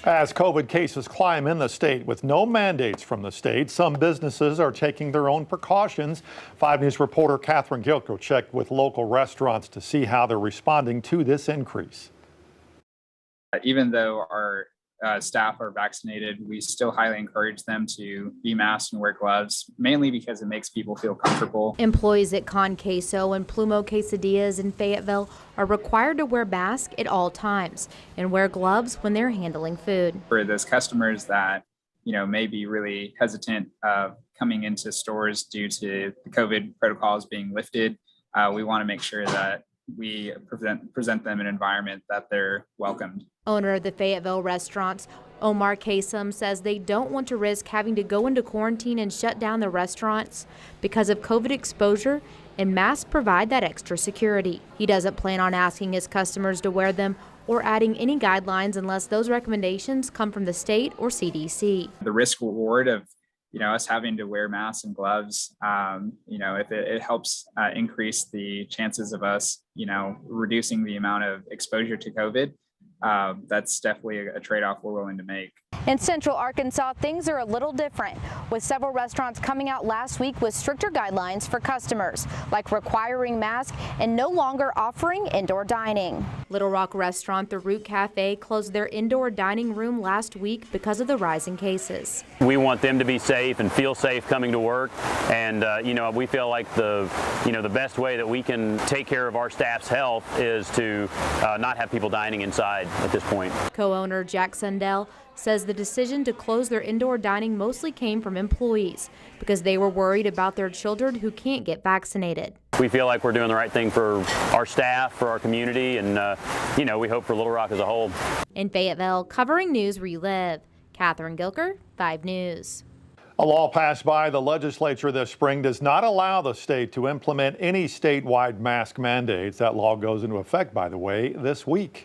As COVID cases climb in the state with no mandates from the state, some businesses are taking their own precautions. 5 News reporter Catherine Gilko checked with local restaurants to see how they're responding to this increase. Even though our staff are vaccinated, we still highly encourage them to be masked and wear gloves, mainly because it makes people feel comfortable. Employees at Con Queso and Plumo Quesadillas in Fayetteville are required to wear masks at all times and wear gloves when they're handling food. For those customers that, may be really hesitant of coming into stores due to the COVID protocols being lifted, we want to make sure that we present them an environment that they're welcomed. Owner of the Fayetteville restaurants, Omar Kasem, says they don't want to risk having to go into quarantine and shut down the restaurants because of COVID exposure, and masks provide that extra security. He doesn't plan on asking his customers to wear them or adding any guidelines unless those recommendations come from the state or CDC. The risk reward of us having to wear masks and gloves, if it helps increase the chances of us, reducing the amount of exposure to COVID, that's definitely a trade-off we're willing to make. In Central Arkansas, things are a little different, with several restaurants coming out last week with stricter guidelines for customers, like requiring masks and no longer offering indoor dining. Little Rock restaurant The Root Cafe closed their indoor dining room last week because of the rise in cases. We want them to be safe and feel safe coming to work, and we feel like the best way that we can take care of our staff's health is to not have people dining inside at this point. Co-owner Jack Sundell says the decision to close their indoor dining mostly came from employees because they were worried about their children who can't get vaccinated. We feel like we're doing the right thing for our staff, for our community, and we hope for Little Rock as a whole. In Fayetteville, covering news where you live, Catherine Gilker, 5 News. A law passed by the legislature this spring does not allow the state to implement any statewide mask mandates. That law goes into effect, by the way, this week.